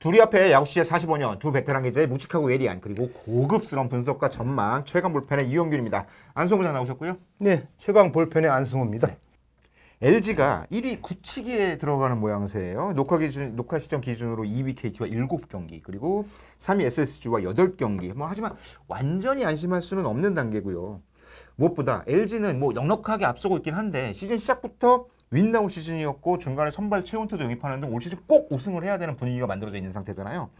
둘이 앞에 야구 시절 45년 두 베테랑 기자의 묵직하고 예리한 그리고 고급스러운 분석과 전망 최강 볼펜의 이용균입니다. 안승호 부장 나오셨고요. 네, 최강 볼펜의 안승호입니다. 네. LG가 1위 굳히기에 들어가는 모양새예요. 녹화 시점 기준으로 2위 KT와 7경기 그리고 3위 SSG와 8경기. 하지만 완전히 안심할 수는 없는 단계고요. 무엇보다 LG는 넉넉하게 앞서고 있긴 한데 시즌 시작부터 윈다운 시즌이었고 중간에 선발 최원태도 영입하는 등 올 시즌 꼭 우승을 해야 되는 분위기가 만들어져 있는 상태잖아요.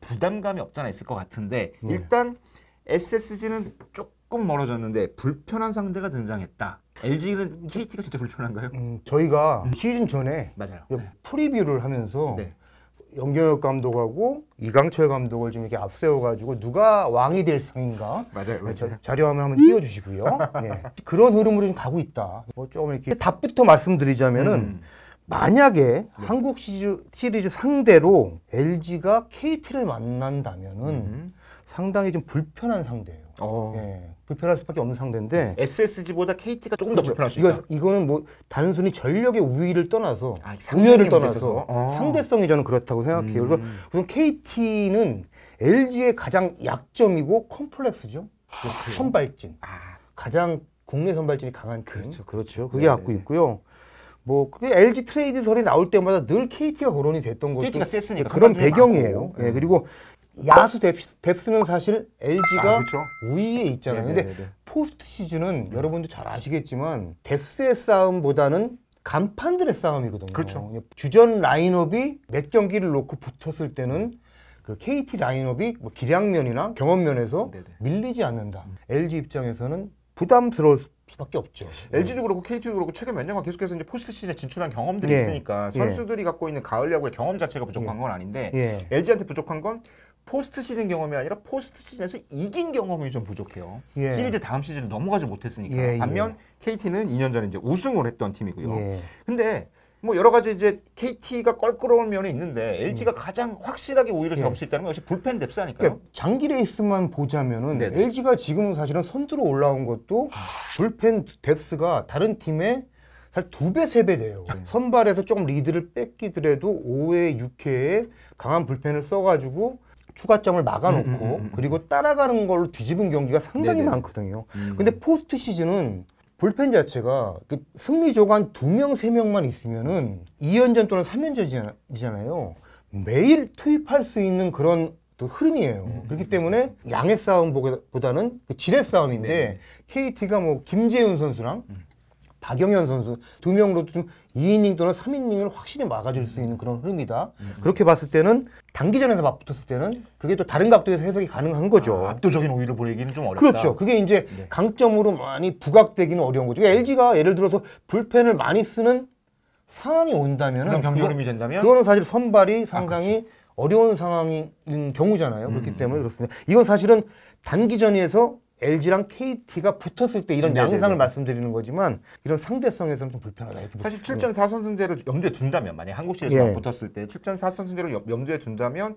부담감이 없잖아 있을 것 같은데 일단 SSG는 조금 멀어졌는데 불편한 상대가 등장했다. LG는 KT가 진짜 불편한가요? 저희가 시즌 전에 맞아요. 프리뷰를 하면서 영경혁 감독하고 이강철 감독을 좀 이렇게 앞세워가지고 누가 왕이 될 상인가? 맞아요. 자료화면 한번 띄워주시고요. 네. 그런 흐름으로 좀 가고 있다. 조금 이렇게 답부터 말씀드리자면은 만약에 한국 시리즈 상대로 LG가 KT를 만난다면은 상당히 좀 불편한 상대예요. 불편할 수밖에 없는 상대인데 SSG보다 KT가 조금 더 불편할 수 있다. 이거는 단순히 전력의 우위를 떠나서 우위를 떠나서 상대성이 저는 그렇다고 생각해요. 그래서 우선 KT는 LG의 가장 약점이고 컴플렉스죠. 선발진. 가장 국내 선발진이 강한 팀. 그렇죠. 그게 갖고 있고요. 그게 LG 트레이드설이 나올 때마다 늘 KT가 거론이 됐던 것도 KT가 셌으니까 그런 배경이에요. 그리고 야수 뎁스는 사실 LG가 그렇죠. 우위에 있잖아요. 근데 포스트 시즌은 여러분도 잘 아시겠지만 뎁스의 싸움보다는 간판들의 싸움이거든요. 그렇죠. 주전 라인업이 몇 경기를 놓고 붙었을 때는 그 KT 라인업이 기량면이나 경험면에서 밀리지 않는다. LG 입장에서는 부담스러울 수밖에 없죠. LG도 그렇고 KT도 그렇고 최근 몇 년간 계속해서 이제 포스트 시즌에 진출한 경험들이 있으니까 선수들이 갖고 있는 가을 야구의 경험 자체가 부족한 건 아닌데 LG한테 부족한 건 포스트 시즌 경험이 아니라 포스트 시즌에서 이긴 경험이 좀 부족해요. 시리즈 다음 시즌을 넘어가지 못했으니까. 반면 KT는 2년 전에 이제 우승을 했던 팀이고요. 근데 여러 가지 이제 KT가 껄끄러운 면이 있는데 LG가 가장 확실하게 우위를 잡을 수 있다는 건 역시 불펜 뎁스 아닐까요? 장기 레이스만 보자면은 LG가 지금 사실은 선두로 올라온 것도 불펜 뎁스가 다른 팀의 한 2배, 3배 돼요. 선발에서 조금 리드를 뺏기더라도 5회, 6회에 강한 불펜을 써가지고 추가점을 막아놓고 그리고 따라가는 걸로 뒤집은 경기가 상당히 많거든요. 근데 포스트 시즌은 불펜 자체가 승리 조간 2명, 3명만 있으면은 2연전 또는 3연전이잖아요. 매일 투입할 수 있는 그런 또 흐름이에요. 그렇기 때문에 양의 싸움보다는 질의 싸움인데 KT가 김재훈 선수랑 박영현 선수 2명으로도 좀 2이닝 또는 3이닝을 확실히 막아줄 수 있는 그런 흐름이다. 그렇게 봤을 때는 단기전에서 맞붙었을 때는 그게 또 다른 각도에서 해석이 가능한 거죠. 압도적인 우위를 보이기는 좀 어렵다. 그렇죠. 그게 이제 강점으로 많이 부각되기는 어려운 거죠. LG가 예를 들어서 불펜을 많이 쓰는 상황이 온다면은 그런 경기 흐름이 된다면 그거는 사실 선발이 상당히 어려운 상황인 경우잖아요. 그렇기 때문에 그렇습니다. 이건 사실은 단기전에서 LG랑 KT가 붙었을 때 이런 양상을 말씀드리는 거지만 이런 상대성에서는 좀 불편하다. 사실 7전 4선승제를 염두에 둔다면 만약 한국 시리즈가 붙었을 때 7전 4선승제를 염두에 둔다면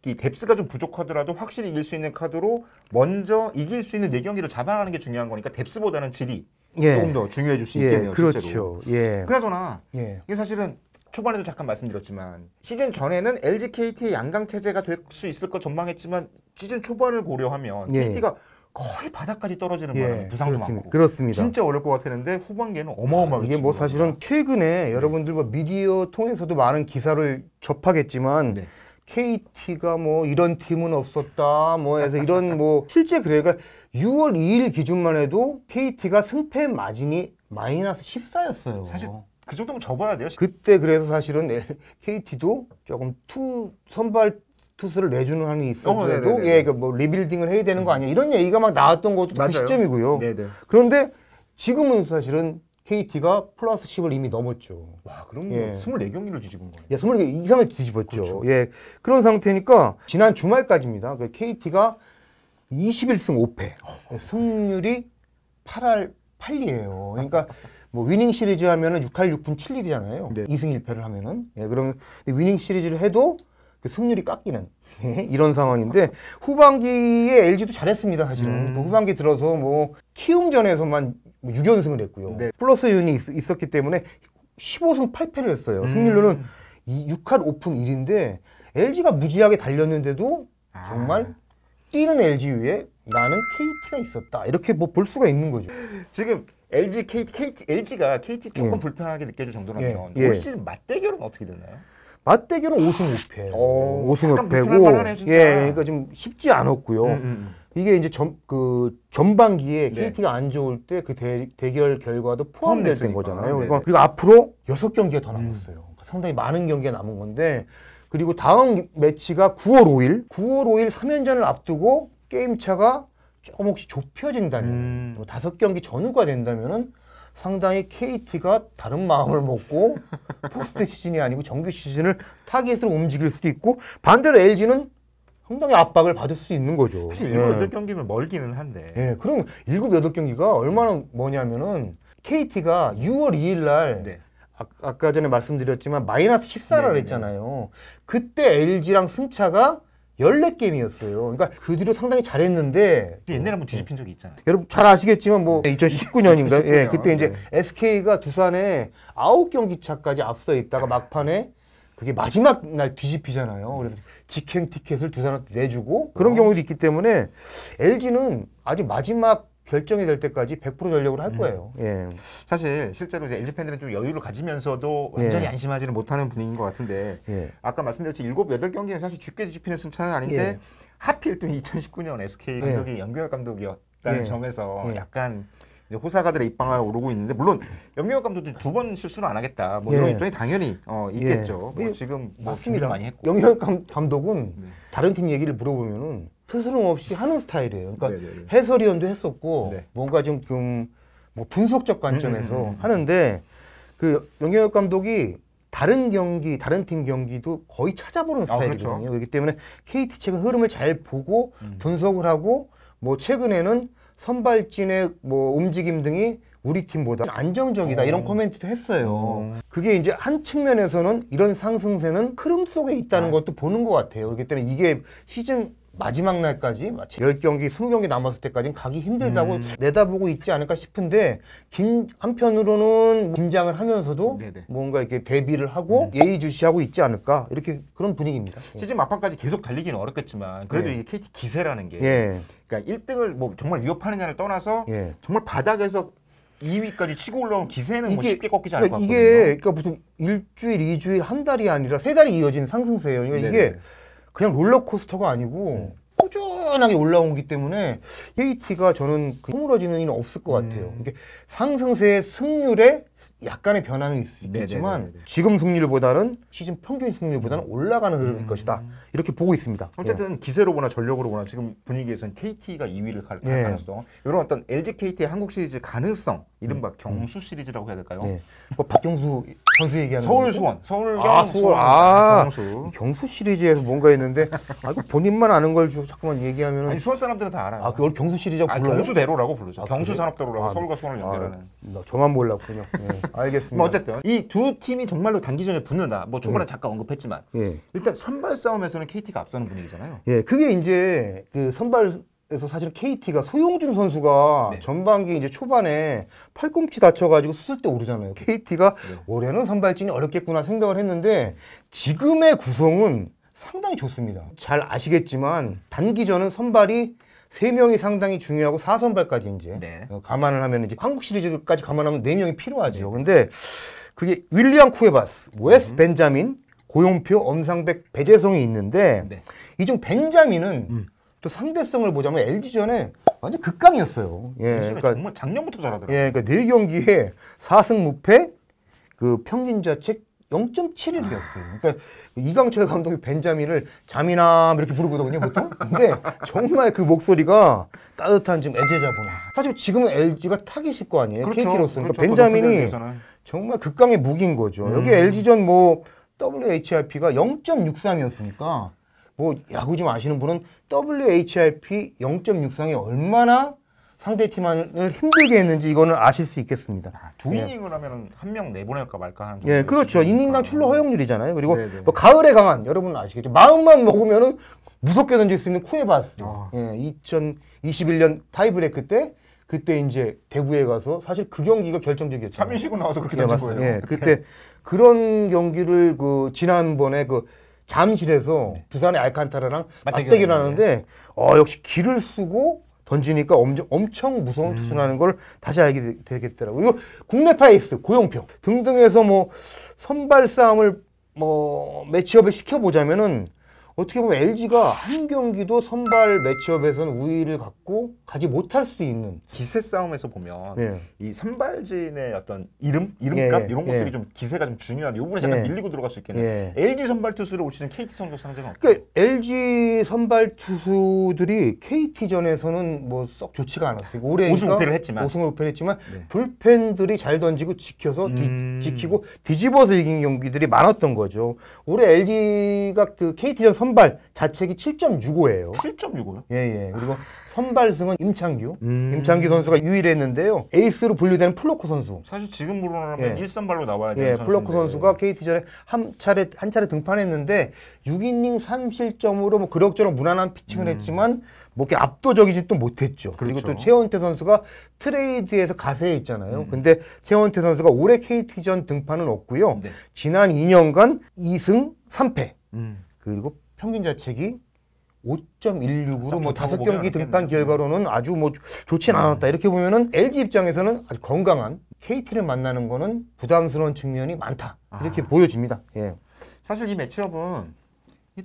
이 뎁스가 좀 부족하더라도 확실히 이길 수 있는 카드로 먼저 이길 수 있는 4경기를 잡아가는 게 중요한 거니까 뎁스보다는 질이 조금 더 중요해질 수 있겠네요. 그렇죠. 그나저나 이게 사실은 초반에도 잠깐 말씀드렸지만 시즌 전에는 LG KT의 양강 체제가 될 수 있을 것 전망했지만 시즌 초반을 고려하면 KT가 거의 바닥까지 떨어지는 바람에 부상도 많고 그렇습니다. 진짜 어려울 것 같았는데 후반기에는 어마어마하게 이게 사실은 최근에 여러분들 미디어 통해서도 많은 기사를 접하겠지만 KT가 이런 팀은 없었다 해서 이런 실제 그래가 6월 2일 기준만 해도 KT가 승패 마진이 마이너스 14였어요. 사실 그 정도면 접어야 돼요. 그때 그래서 사실은 KT도 조금 선발 투수를 내주는 한이 있어도 리빌딩을 해야 되는 거 아니야 이런 얘기가 막 나왔던 것도 그 시점이고요. 그런데 지금은 사실은 KT가 플러스 10을 이미 넘었죠. 와, 그럼 24경기를 뒤집은 거예요. 24경 이상을 뒤집었죠. 그렇죠. 그런 상태니까 지난 주말까지입니다. KT가 21승 5패, 승률이 8할 8리예요. 그러니까 위닝 시리즈 하면은 6할 6푼 7리잖아요. 2승 1패를 하면은 그러면 위닝 시리즈를 해도 승률이 깎이는 이런 상황인데 후반기에 LG도 잘했습니다. 사실은 후반기 들어서 키움전에서만 6연승을 했고요. 플러스 윤이 있었기 때문에 15승 8패를 했어요. 승률로는 6할 5푼 1인데 LG가 무지하게 달렸는데도 정말 뛰는 LG 위에 나는 KT가 있었다. 이렇게 뭐 볼 수가 있는 거죠. 지금 LG, LG가 KT 조금 불편하게 느껴질 정도라면 올 시즌 맞대결은 어떻게 됐나요? 맞대결은 5승 5패. 5승 약간 불편하네, 5패고, 진짜. 그러니까 좀 쉽지 않았고요. 이게 이제 전반기에 KT가 안 좋을 때 그 대결 결과도 포함될 된 거잖아요. 그리고 앞으로 6경기가 더 남았어요. 그러니까 상당히 많은 경기가 남은 건데, 그리고 다음 매치가 9월 5일, 3연전을 앞두고 게임 차가 조금 혹시 좁혀진다면, 5경기 전후가 된다면은 상당히 KT가 다른 마음을 먹고 포스트 시즌이 아니고 정규 시즌을 타깃으로 움직일 수도 있고, 반대로 LG는 상당히 압박을 받을 수 있는 거죠. 사실 7, 8경기면 멀기는 한데. 그럼 7, 8경기가 얼마나 뭐냐면은 KT가 6월 2일 날 아까 전에 말씀드렸지만 마이너스 14를 했잖아요. 그때 LG랑 승차가 14게임이었어요. 그러니까 그 뒤로 상당히 잘했는데 옛날에 한번 뒤집힌 적이 있잖아요. 여러분 잘 아시겠지만 뭐 2019년인가? 2019년. 그때 이제 SK가 두산에 9경기 차까지 앞서 있다가 막판에 그게 마지막 날 뒤집히잖아요. 그래서 직행 티켓을 두산한테 내주고 그런 경우도 있기 때문에 LG는 아직 마지막 결정이 될 때까지 100% 전력으로 할 거예요. 사실 실제로 이제 LG 팬들은 좀 여유를 가지면서도 완전히 안심하지는 못하는 분위기인 것 같은데 아까 말씀드렸지 7, 8경기는 사실 쉽게 뒤집히는 승차는 아닌데 하필 또 2019년 SK 감독이 염경엽 감독이었다는 점에서 약간 이제 호사가들의 입방아가 오르고 있는데 물론 염경엽 감독도 2번 실수는 안 하겠다. 뭐 이런 입장이 당연히 있겠죠. 뭐 지금 뭐 맞습니다. 많이 했고. 염경엽 감독은 다른 팀 얘기를 물어보면은 스스럼 없이 하는 스타일이에요. 그러니까 해설위원도 했었고 뭔가 좀 뭐 분석적 관점에서 하는데 그 염경엽 감독이 다른 팀 경기도 거의 찾아보는 스타일이거든요. 그렇죠. 그렇기 때문에 KT 최근 흐름을 잘 보고 분석을 하고 뭐 최근에는 선발진의 뭐 움직임 등이 우리 팀보다 안정적이다 이런 코멘트도 했어요. 그게 이제 한 측면에서는 이런 상승세는 흐름 속에 있다는 것도 보는 것 같아요. 그렇기 때문에 이게 시즌 마지막 날까지 10경기, 20경기 남았을 때까지는 가기 힘들다고 내다보고 있지 않을까 싶은데 한편으로는 긴장을 하면서도 뭔가 이렇게 대비를 하고 예의주시하고 있지 않을까 이렇게 그런 분위기입니다. 시즌 막판까지 계속 달리기는 어렵겠지만 그래도 이게 KT 기세라는 게 그러니까 1등을 뭐 정말 위협하느냐를 떠나서 정말 바닥에서 2위까지 치고 올라온 기세는 뭐 쉽게 꺾이지 않을 것 같거든요. 그러니까 무슨 일주일, 2주일, 한 달이 아니라 3달이 이어진 상승세예요. 그러니까 이게 그냥 롤러코스터가 아니고 꾸준하게 올라온 거기 때문에 KT가 저는 허물어지는 일은 없을 것 같아요. 이게 상승세의 승률에 약간의 변화는 있겠지만 지금 승률보다는 시즌 평균 승률보다는 올라가는 흐름일 것이다. 이렇게 보고 있습니다. 어쨌든 기세로 보나 전력으로 보나 지금 분위기에서는 KT가 2위를 갈 가능성 이런 어떤 LG KT의 한국 시리즈 가능성 이른바 경수 시리즈라고 해야 될까요? 뭐 박경수 선수 얘기하는 서울 수원, 경수 시리즈에서 뭔가 했는데 이거 본인만 아는 걸 자꾸만 얘기하면 아니 수원 사람들은 다 알아요. 그걸 경수 시리즈라고 불러요? 경수대로라고 부르죠. 경수산업도로라고 서울과 수원을 연결하는. 저만 몰랐군요. 알겠습니다. 뭐 어쨌든 이 두 팀이 정말로 단기전에 붙는다. 뭐 초반에 잠깐 언급했지만 일단 선발 싸움에서는 KT가 앞서는 분위기잖아요. 그게 이제 그 선발에서 사실 KT가 소용준 선수가 전반기 이제 초반에 팔꿈치 다쳐가지고 수술 때 오르잖아요. KT가 올해는 선발진이 어렵겠구나 생각을 했는데 지금의 구성은 상당히 좋습니다. 잘 아시겠지만 단기전은 선발이 3명이 상당히 중요하고 4선발까지 이제 감안을 하면 이제 한국 시리즈까지 감안하면 4명이 필요하죠. 근데 그게 윌리엄 쿠에바스, 웨스 벤자민, 고용표, 엄상백, 배재성이 있는데 이 중 벤자민은 또 상대성을 보자면 LG전에 완전 극강이었어요. 그러니까 정말 작년부터 잘하더라고요. 그러니까 4경기에 4승 무패, 그 평균 자책 0.71이었어요. 그러니까 이강철 감독이 벤자민을 자민아 이렇게 부르거든요, 보통. 근데 정말 그 목소리가 따뜻한 좀 애제자분화. 사실 지금은 LG가 타깃일 거 아니에요, KT로서. 그러니까 벤자민이 정말 극강의 무기인 거죠. 여기 LG전 뭐 WHIP가 0.63이었으니까 뭐 야구 좀 아시는 분은 WHIP 0.63이 얼마나 상대팀을 힘들게 했는지 이거는 아실 수 있겠습니다. 두 이닝을 하면 한 명 내보낼까 말까 하는 정도. 그렇죠. 이닝당 출루 허용률이잖아요. 그리고 뭐 가을에 강한 여러분은 아시겠죠. 마음만 먹으면은 무섭게 던질 수 있는 쿠에바스. 2021년 타이브레이크 때 그때 이제 대구에 가서 사실 그 경기가 결정적이었죠. 3일 쉬고 나와서 그렇게 던진 거예요. 그때 그런 경기를 그 지난번에 그 잠실에서 부산의 알칸타라랑 맞대결을 맞대결을 하는데 역시 기를 쓰고 던지니까 엄청 무서운 투수라는 걸 다시 알게 되겠더라고요. 그리고 국내파 에이스 고영표 등등해서 뭐 선발 싸움을 뭐 매치업에 시켜보자면은 어떻게 보면 LG가 한 경기도 선발 매치업에서는 우위를 갖고 가지 못할 수도 있는 기세 싸움에서 보면 네. 이 선발진의 어떤 이름값 이런 것들이 좀 기세가 좀 중요한데 이번에 잠깐 밀리고 들어갈 수 있겠네요. LG 선발 투수를 올 시즌 KT 선수 상대가 그러니까 LG 선발 투수들이 KT전에서는 뭐 썩 좋지가 않았어요. 올해 우승 우패를 했지만 네. 불펜들이 잘 던지고 지켜서 지키고 뒤집어서 이긴 경기들이 많았던 거죠. 올해 LG가 그 KT전 선발 자책이 7.65예요. 7.65요? 예. 그리고 선발승은 임창규 선수가 유일했는데요. 에이스로 분류되는 플로코 선수. 사실 지금으로는 1선발로 나와야 되는 선수인데. 플로코 선수가 KT전에 한 차례 등판했는데 6이닝 3실점으로 뭐 그럭저럭 무난한 피칭을 했지만 뭐 이렇게 압도적이지 또 못했죠. 그리고 또 최원태 선수가 트레이드에서 가세해 있잖아요. 근데 최원태 선수가 올해 KT전 등판은 없고요. 지난 2년간 2승 3패. 그리고 평균 자책이 5.16으로 뭐 5경기 등판 결과로는 아주 뭐 좋진 않았다. 이렇게 보면은 LG 입장에서는 아주 건강한 KT를 만나는 거는 부담스러운 측면이 많다. 이렇게 보여집니다. 예. 사실 이 매치업은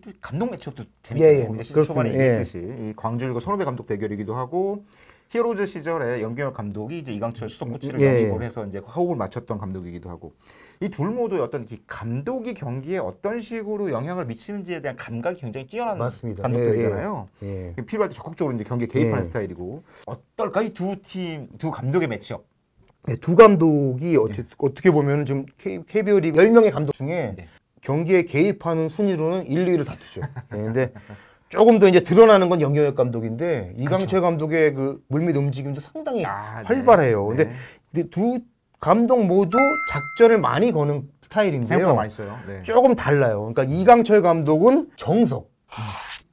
또 감독 매치업도 재밌잖아요. 시즌 초반에 얘기했듯이 이 광주일고 손호배 감독 대결이기도 하고 히어로즈 시절에 염경엽 감독이 이제 이강철 수석 코치를 영입을 해서 이제 호흡을 맞췄던 감독이기도 하고 이 둘 모두 어떤 감독이 경기에 어떤 식으로 영향을 미치는지에 대한 감각이 굉장히 뛰어난 감독들이잖아요. 필요할 때 적극적으로 이제 경기에 개입하는 스타일이고 어떨까 이 두 감독의 매치업. 네, 두 감독이 어떻게 보면 좀 KBO 리그 10명의 감독 중에 경기에 개입하는 순위로는 1, 2위를 다투죠. 근데 조금 더 이제 드러나는 건 염경엽 감독인데 이강철 감독의 그 물밑 움직임도 상당히 활발해요. 근데 두 감독 모두 작전을 많이 거는 스타일인데요. 생각보다 많이 써요. 조금 달라요. 그러니까 이강철 감독은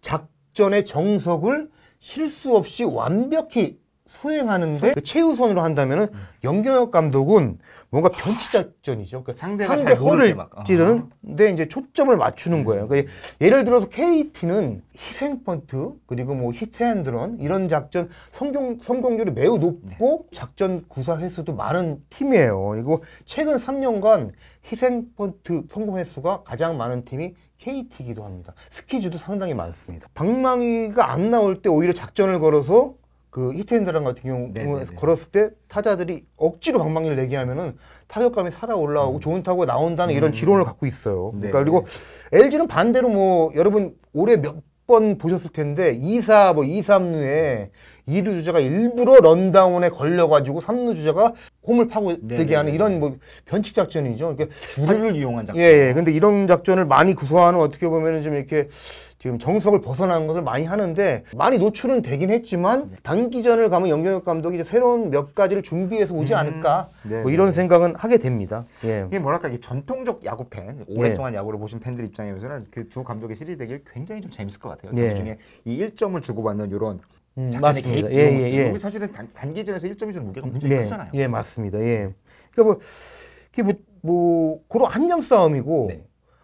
작전의 정석을 실수 없이 완벽히 수행하는데 최우선으로 한다면은 염경엽 감독은 뭔가 변칙 작전이죠. 그러니까 상대 허를 찌르는데 이제 초점을 맞추는 거예요. 그러니까 예를 들어서 KT는 희생 펀트 그리고 뭐 히트앤드런 이런 작전 성공률이 매우 높고 작전 구사 횟수도 많은 팀이에요. 그리고 최근 3년간 희생 펀트 성공 횟수가 가장 많은 팀이 KT이기도 합니다. 스키즈도 상당히 많습니다. 방망이가 안 나올 때 오히려 작전을 걸어서 그 히트앤드런 같은 경우에 걸었을 때 타자들이 억지로 방망이를 내게 하면은 타격감이 살아 올라오고 좋은 타구가 나온다는 이런 지론을 갖고 있어요. 그러니까 그리고 LG는 반대로 뭐 여러분 올해 몇 번 보셨을 텐데 2사 뭐 2, 3루에 2루 주자가 일부러 런다운에 걸려가지고 3루 주자가 홈을 파고들게 하는 이런 뭐 변칙 작전이죠. 그러니까 줄을 이용한 작전. 근데 이런 작전을 많이 구사하는 어떻게 보면은 좀 이렇게 지금 정석을 벗어나는 것을 많이 하는데 많이 노출은 되긴 했지만 단기전을 가면 염경엽 감독이 이제 새로운 몇 가지를 준비해서 오지 않을까 뭐 이런 생각은 하게 됩니다. 이게 뭐랄까 이게 전통적 야구 팬 오랫동안 야구를 보신 팬들 입장에서는 그 두 감독의 시리즈 대결 굉장히 좀 재밌을 것 같아요. 그 중에 이 1점을 주고받는 이런 작전의 개입 사실은 단기전에서 1점이 주는 무게가 굉장히 크잖아요. 맞습니다. 그러니까 뭐 그런 한 점 싸움이고.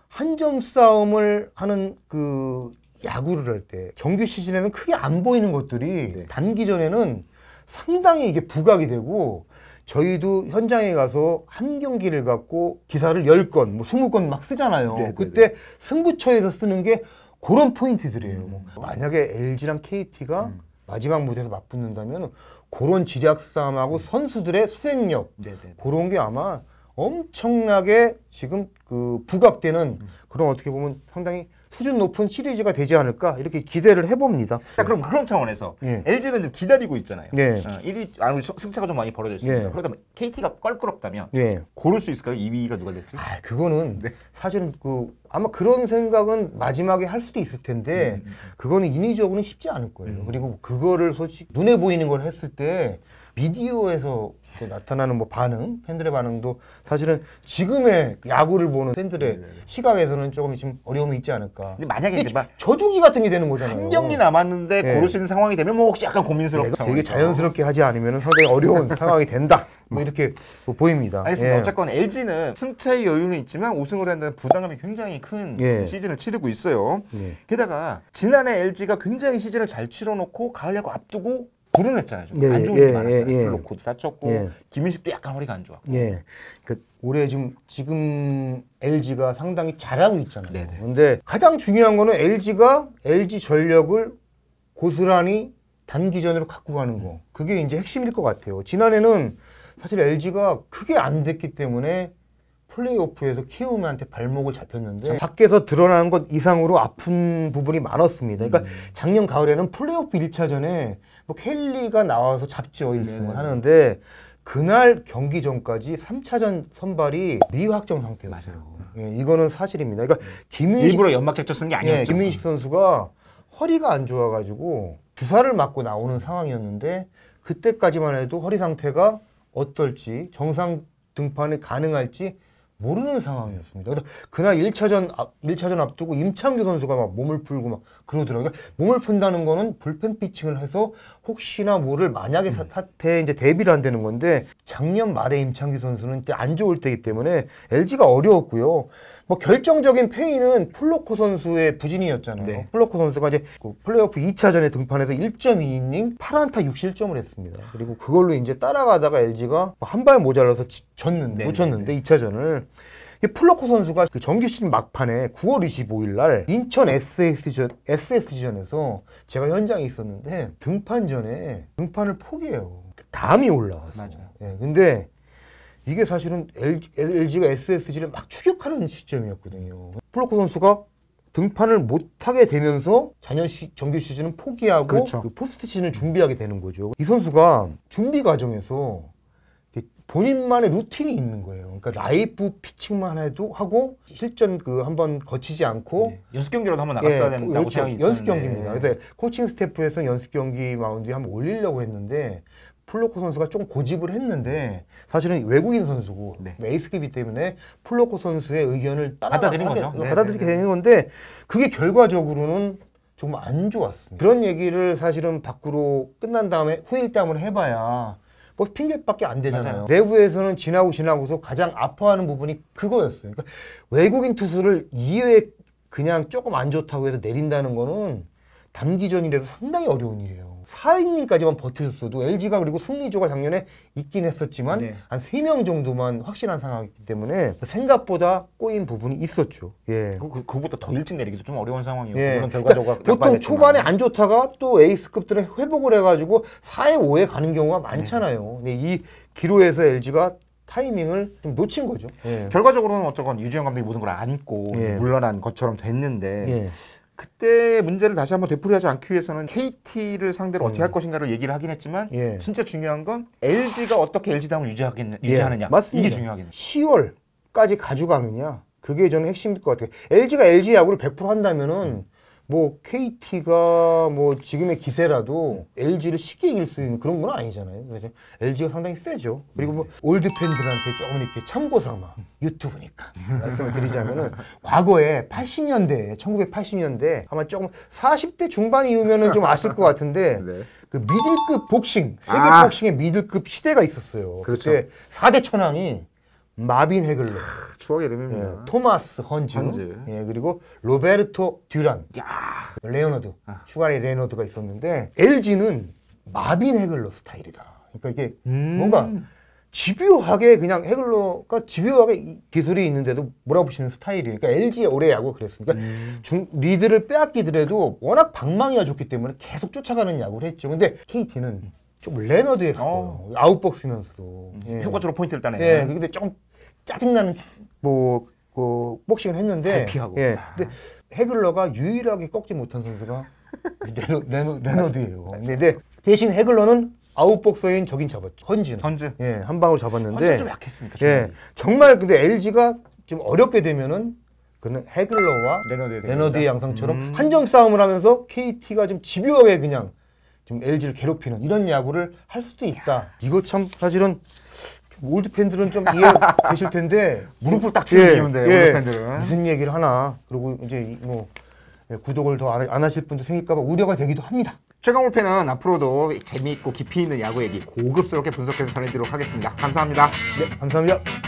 한 점 싸움을 하는 그 야구를 할 때 정규 시즌에는 크게 안 보이는 것들이 단기전에는 상당히 이게 부각이 되고 저희도 현장에 가서 한 경기를 갖고 기사를 10건, 뭐 20건 막 쓰잖아요. 그때 승부처에서 쓰는 게 그런 포인트들이에요. 만약에 LG랑 KT가 마지막 무대에서 맞붙는다면 그런 지략 싸움하고 선수들의 수행력 그런 게 아마 엄청나게 지금 그 부각되는 그런 어떻게 보면 상당히 수준 높은 시리즈가 되지 않을까 이렇게 기대를 해봅니다. 그럼 그런 차원에서 LG는 좀 기다리고 있잖아요. 1위 승차가 좀 많이 벌어져 있습니다. 그렇다면 KT가 껄끄럽다면 고를 수 있을까요? 2위가 누가 될지? 그거는 사실은 아마 그런 생각은 마지막에 할 수도 있을 텐데 그거는 인위적으로는 쉽지 않을 거예요. 그리고 그거를 솔직히 눈에 보이는 걸 했을 때 미디어에서 나타나는 뭐 반응, 팬들의 반응도 사실은 지금의 야구를 보는 팬들의 시각에서는 조금 좀 어려움이 있지 않을까. 근데 만약에 이제 막 저주기 같은 게 되는 거잖아요. 한 경기 남았는데 고를 수 있는 상황이 되면 뭐 혹시 약간 고민스럽죠. 되게 자연스럽게 하지 않으면 상당히 어려운 상황이 된다. 뭐 이렇게 보입니다. 알겠습니다. 어쨌건 LG는 승차의 여유는 있지만 우승을 한다는 부담감이 굉장히 큰 시즌을 치르고 있어요. 게다가 지난해 LG가 굉장히 시즌을 잘 치러놓고 가을 야구 앞두고 불운했잖아요. 좀 안 좋은 일이 많았잖아요. 블록코도 다쳤고 김민식도 약간 허리가 안 좋았고. 그 올해 지금 LG가 상당히 잘하고 있잖아요. 근데 가장 중요한 거는 LG가 LG 전력을 고스란히 단기전으로 갖고 가는 거. 그게 이제 핵심일 것 같아요. 지난해는 사실 LG가 크게 안 됐기 때문에 플레이오프에서 키움한테 발목을 잡혔는데 밖에서 드러나는 것 이상으로 아픈 부분이 많았습니다. 그러니까 작년 가을에는 플레이오프 1차전에 뭐 켈리가 나와서 잡죠. 1승을 하는데 그날 경기 전까지 3차전 선발이 미확정 상태였어요. 이거는 사실입니다. 그러니까 김민식 일부러 연막작전 쓴 게 아니었죠. 김민식 선수가 허리가 안 좋아가지고 주사를 맞고 나오는 상황이었는데 그때까지만 해도 허리 상태가 어떨지 정상 등판이 가능할지 모르는 상황이었습니다. 그래서 그날 1차전 앞두고 임창규 선수가 막 몸을 풀고 막 그러더라고요. 그러니까 몸을 푼다는 거는 불펜 피칭을 해서 혹시나 모를 만약의 사태에 이제 대비를 한다는 건데 작년 말에 임창규 선수는 안 좋을 때이기 때문에 LG가 어려웠고요. 뭐 결정적인 패인은 플로코 선수의 부진이었잖아요. 플로코 선수가 이제 그 플레이오프 2차전에 등판해서 1.2이닝 8안타 6실점을 했습니다. 그리고 그걸로 이제 따라가다가 LG가 한 발 모자라서 놓쳤는데 2차전을 플로코 선수가 그 정규 시즌 막판에 9월 25일 날 인천 SSG전에서 제가 현장에 있었는데 등판 전에 등판을 포기해요. 담이 올라왔어요. 맞아요. 근데 이게 사실은 LG가 SSG를 막 추격하는 시점이었거든요. 플로코 선수가 등판을 못하게 되면서 작년 정규 시즌은 포기하고 그 포스트 시즌을 준비하게 되는 거죠. 이 선수가 준비 과정에서 본인만의 루틴이 있는 거예요. 그러니까 라이브 피칭만 해도 하고 실전 한번 거치지 않고 연습 경기라도 한번 나갔어야 된다고 생각이 있었는데 연습 경기입니다. 그래서 코칭 스태프에서는 연습 경기 마운드에 한번 올리려고 했는데 플로코 선수가 좀 고집을 했는데 사실은 외국인 선수고 에이스급이기 때문에 플로코 선수의 의견을 받아들이게 되는 건데 그게 결과적으로는 좀 안 좋았습니다. 그런 얘기를 사실은 밖으로 끝난 다음에 후일담을 해봐야 뭐 핑계밖에 안 되잖아요. 내부에서는 지나고서 가장 아파하는 부분이 그거였어요. 그러니까 외국인 투수를 2회 그냥 조금 안 좋다고 해서 내린다는 거는 단기전이라도 상당히 어려운 일이에요. 4이닝까지만 버티셨어도 LG가 그리고 승리조가 작년에 있긴 했었지만 한 3명 정도만 확실한 상황이기 때문에 생각보다 꼬인 부분이 있었죠. 그거보다 더 일찍 내리기도 좀 어려운 상황이었고 물론 결과적으로 보통 초반에 안 좋다가 또 에이스급들은 회복을 해가지고 4회, 5회 가는 경우가 많잖아요. 근데 이 기로에서 LG가 타이밍을 좀 놓친 거죠. 결과적으로는 어쨌건 유지영 감독이 모든 걸 안고 물러난 것처럼 됐는데 그때 문제를 다시 한번 되풀이하지 않기 위해서는 KT를 상대로 어떻게 할 것인가를 얘기를 하긴 했지만 진짜 중요한 건 LG가 어떻게 LG다움을 유지하느냐. 맞습니다. 이게 중요하겠네요. 10월까지 가져가느냐. 그게 저는 핵심일 것 같아요. LG가 LG 야구를 100% 한다면은 뭐 KT가 뭐 지금의 기세라도 LG를 쉽게 이길 수 있는 그런 건 아니잖아요. 그래서 LG가 상당히 세죠. 그리고 뭐 올드 팬들한테 조금 이렇게 참고 삼아 유튜브니까 말씀을 드리자면은 과거에 80년대 1980년대 아마 조금 40대 중반 이후면은 좀 아실 것 같은데 그 미들급 복싱 세계 복싱의 미들급 시대가 있었어요. 그때 4대 천왕이 마빈 헤글러, 추억의 이름입니다. 토마스 헌즈. 그리고 로베르토 듀란, 레오너드, 슈가리 레오너드가 있었는데 LG는 마빈 헤글러 스타일이다. 그러니까 이게 뭔가 집요하게 그냥 헤글러가 집요하게 기술이 있는데도 몰아붙이는 스타일이에요. 그러니까 LG의 올해 야구가 그랬습니다. 리드를 빼앗기더라도 워낙 방망이가 좋기 때문에 계속 쫓아가는 야구를 했죠. 근데 KT는 좀 레너드에 가까워요. 아웃복스면서도 효과적으로 포인트를 따네. 근데 조금 짜증나는 복싱을 했는데 잘 피하고. 근데 헤글러가 유일하게 꺾지 못한 선수가 레너드예요. 근데 대신 헤글러는 아웃복서인 저긴 잡았죠. 헌즈. 한 방으로 잡았는데. 헌즈 좀 약했으니까. 정말 근데 LG가 좀 어렵게 되면은 그는 헤글러와 레너드의 양상처럼 한 점 싸움을 하면서 KT가 좀 집요하게 그냥 좀 LG를 괴롭히는 이런 야구를 할 수도 있다. 이거 참 사실은 올드 팬들은 좀 이해되실 텐데 무릎을 딱 치는 기운데 올드 팬들은 무슨 얘기를 하나. 그리고 이제 뭐 구독을 더 안 하실 분도 생길까봐 우려가 되기도 합니다. 최강 올펜은 앞으로도 재미있고 깊이 있는 야구 얘기 고급스럽게 분석해서 전해드리도록 하겠습니다. 감사합니다. 네, 감사합니다.